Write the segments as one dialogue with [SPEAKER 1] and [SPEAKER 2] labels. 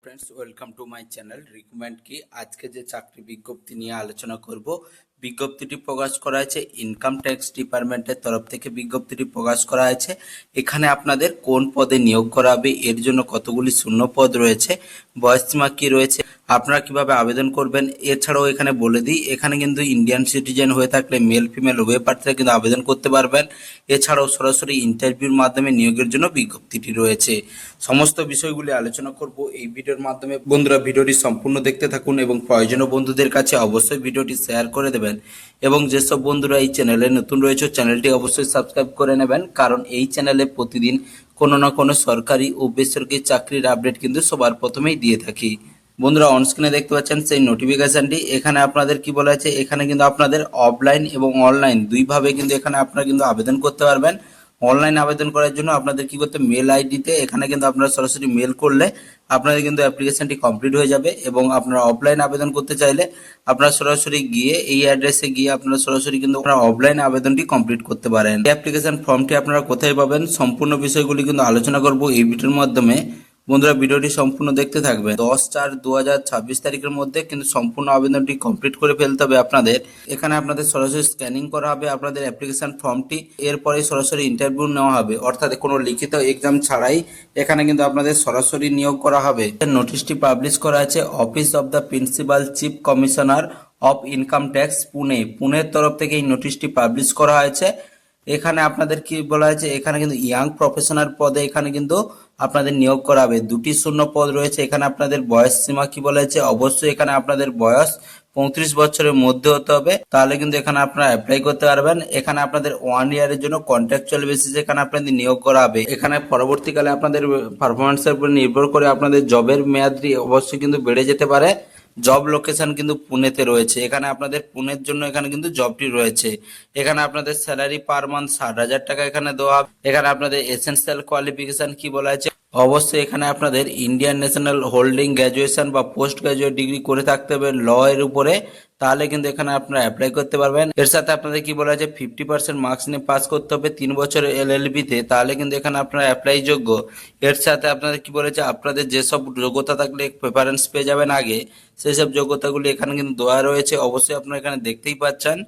[SPEAKER 1] Friends, welcome to my channel recommend কি। আজকে যে চাকরি বিজ্ঞপ্তি নিয়ে আলোচনা করব, বিজ্ঞপ্তিটি প্রকাশ করা হয়েছে ইনকাম ট্যাক্স ডিপার্টমেন্টের তরফ থেকে। বিজ্ঞপ্তিটি প্রকাশ করা হয়েছে। এখানে আপনাদের কোন পদে নিয়োগ করা হবে, এর জন্য কতগুলি শূন্য পদ রয়েছে, বয়সসীমা কি রয়েছে, আপনারা কিভাবে আবেদন করবেন। এছাড়াও এখানে বলে দিই, এখানে কিন্তু ইন্ডিয়ান সিটিজেন হয়ে থাকলে মেল ফিমেল উভয় প্রার্থীরা কিন্তু আবেদন করতে পারবেন। এছাড়াও সরাসরি ইন্টারভিউর মাধ্যমে নিয়োগের জন্য বিজ্ঞপ্তিটি রয়েছে। সমস্ত বিষয়গুলি আলোচনা করব এই ভিডিওর মাধ্যমে। বন্ধুরা, ভিডিওটি সম্পূর্ণ দেখতে থাকুন এবং প্রয়োজনীয় বন্ধুদের কাছে অবশ্যই ভিডিওটি শেয়ার করে দেবেন। এবং যেসব বন্ধুরা এই চ্যানেলে নতুন রয়েছে, চ্যানেলটি অবশ্যই সাবস্ক্রাইব করে নেবেন, কারণ এই চ্যানেলে প্রতিদিন কোনো না কোনো সরকারি ও বেসরকারি চাকরির আপডেট কিন্তু সবার প্রথমেই দিয়ে থাকি। বন্ধুরা, অনস্ক্রিনে দেখতে পাচ্ছেন সেই নোটিফিকেশনটি। এখানে আপনাদের কি বলা আছে, এখানে কিন্তু আপনাদের অফলাইন এবং অনলাইন দুইভাবে কিন্তু এখানে আপনারা কিন্তু আবেদন করতে পারবেন। অনলাইন আবেদন করার জন্য আপনাদের কি করতে, মেল আইডিতে এখানে কিন্তু আপনারা সরাসরি মেল করলে আপনাদের কিন্তু অ্যাপ্লিকেশনটি কমপ্লিট হয়ে যাবে। এবং আপনারা অফলাইন আবেদন করতে চাইলে আপনারা সরাসরি গিয়ে এই অ্যাড্রেসে গিয়ে আপনারা সরাসরি কিন্তু আপনারা অফলাইন আবেদনটি কমপ্লিট করতে পারেন। এই অ্যাপ্লিকেশন ফর্মটি আপনারা কোথায় পাবেন, সম্পূর্ণ বিষয়গুলি কিন্তু আলোচনা করব এই ভিডিওর মাধ্যমে। বন্ধুরা, ভিডিওটি সম্পূর্ণ দেখতে থাকবেন। 10/4/2026 তারিখের মধ্যে কিন্তু সম্পূর্ণ আবেদনটি কমপ্লিট করে ফেলতে হবে আপনাদের। এখানে আপনাদের সরাসরি স্ক্যানিং করা হবে আপনাদের অ্যাপ্লিকেশন ফর্মটি, এরপরে সরাসরি ইন্টারভিউ নেওয়া হবে, অর্থাৎ কোনো লিখিত এক্সাম ছাড়াই এখানে কিন্তু আপনাদের সরাসরি নিয়োগ করা হবে। নোটিশটি পাবলিশ করা আছে office of the principal chief commissioner of income tax, পুনের তরফ থেকে এই নোটিশটি পাবলিশ করা হয়েছে। এখানে আপনাদের কি বলা হয়েছে, এখানে কিন্তু ইয়াং প্রফেশনাল পদে এখানে কিন্তু আপনাদের নিয়োগ করা হবে। 2টি শূন্য পদ রয়েছে। এখানে আপনাদের বয়স সীমা কি বলা হয়েছে, অবশ্যই এখানে আপনাদের বয়স 35 বছরের মধ্যে হতে হবে, তাহলে কিন্তু এখানে আপনারা অ্যাপ্লাই করতে পারবেন। এখানে আপনাদের 1 ইয়ারের জন্য কন্ট্রাকচুয়াল বেসিসে এখানে আপনাদের নিয়োগ করা হবে। এখানে পরবর্তীকালে আপনাদের পারফরমেন্সের উপর নির্ভর করে আপনাদের জবের মেয়াদটি অবশ্যই কিন্তু বেড়ে যেতে পারে। জব লোকেশন কিন্তু পুনেতে রয়েছে। এখানে আপনাদের পুনের জন্য এখানে কিন্তু জবটি রয়েছে। এখানে আপনাদের স্যালারি পার মান্থ 60,000 টাকা এখানে দেওয়া হবে। এখানে আপনাদের এসেনশিয়াল কোয়ালিফিকেশন কি বলা আছে, অবশ্যই এখানে আপনাদের ইন্ডিয়ান ন্যাশনাল হোল্ডিং গ্র্যাজুয়েশন বা পোস্ট গ্রাজুয়েট ডিগ্রি করে থাকতে হবে ল এর উপরে, তাহলে কিন্তু এখানে আপনারা অ্যাপ্লাই করতে পারবেন। এর সাথে আপনাদের কি বলা আছে, 50% মার্কস নিয়ে পাস করতে হবে 3 বছরের এলএলবি তে, তাহলে কিন্তু এখানে আপনারা অ্যাপ্লাই যোগ্য। এর সাথে আপনাদের কি বলেছে, আপনাদের যেসব যোগ্যতা থাকলে প্রেফারেন্স পেয়ে যাবেন আগে, সেই সব যোগ্যতাগুলি এখানে কিন্তু দেওয়া রয়েছে, অবশ্যই আপনারা এখানে দেখতেই পাচ্ছেন।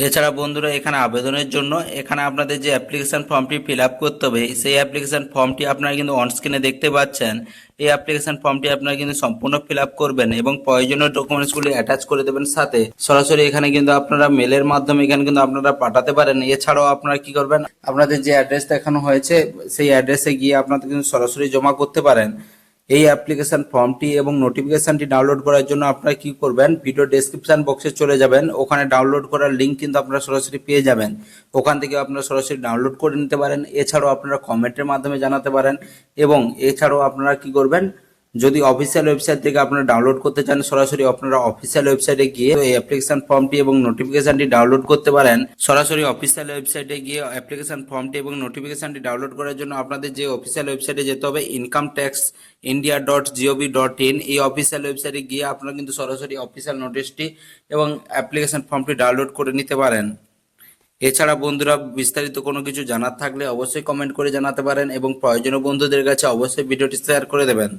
[SPEAKER 1] এছাড়া বন্ধুরা, এখানে আবেদনের জন্য এখানে আপনাদের যে অ্যাপ্লিকেশন ফর্মটি ফিল আপ করতে হবে, সেই অ্যাপ্লিকেশন ফর্মটি আপনারা কিন্তু অন স্ক্রিনে দেখতে পাচ্ছেন। এই অ্যাপ্লিকেশন ফর্মটি আপনারা কিন্তু সম্পূর্ণ ফিল আপ করবেন এবং প্রয়োজনীয় ডকুমেন্টসগুলি অ্যাটাচ করে দেবেন সাথে। সরাসরি এখানে কিন্তু আপনারা মেলের মাধ্যমে এখানে কিন্তু আপনারা পাঠাতে পারেন। এছাড়াও আপনারা কি করবেন, আপনাদের যে অ্যাড্রেস দেখানো হয়েছে সেই অ্যাড্রেসে গিয়ে আপনাদের কিন্তু সরাসরি জমা করতে পারেন। এই অ্যাপ্লিকেশন ফর্মটি এবং নোটিফিকেশনটি ডাউনলোড করার জন্য আপনারা কি করবেন, ভিডিও ডেসক্রিপশন বক্সে চলে যাবেন, ওখানে ডাউনলোড করার লিঙ্ক কিন্তু আপনারা সরাসরি পেয়ে যাবেন। ওখান থেকে আপনারা সরাসরি ডাউনলোড করে নিতে পারেন। এছাড়াও আপনারা কমেন্টের মাধ্যমে জানাতে পারেন। এবং এছাড়াও আপনারা কি করবেন, যদি অফিসিয়াল ওয়েবসাইট থেকে আপনারা ডাউনলোড করতে চান, সরাসরি আপনারা অফিসিয়াল ওয়েবসাইটে গিয়ে এই অ্যাপ্লিকেশন ফর্মটি এবং নোটিফিকেশনটি ডাউনলোড করতে পারেন। সরাসরি অফিসিয়াল ওয়েবসাইটে গিয়ে অ্যাপ্লিকেশন ফর্মটি এবং নোটিফিকেশনটি ডাউনলোড করার জন্য আপনাদের যে অফিসিয়াল ওয়েবসাইটে যেতে হবে, incometaxindia.gov.in, এই অফিসিয়াল ওয়েবসাইটে গিয়ে আপনারা কিন্তু সরাসরি অফিসিয়াল নোটিশটি এবং অ্যাপ্লিকেশন ফর্মটি ডাউনলোড করে নিতে পারেন। এছাড়া বন্ধুরা, বিস্তারিত কোনো কিছু জানার থাকলে অবশ্যই কমেন্ট করে জানাতে পারেন এবং প্রয়োজনীয় বন্ধুদের কাছে অবশ্যই ভিডিওটি শেয়ার করে দেবেন।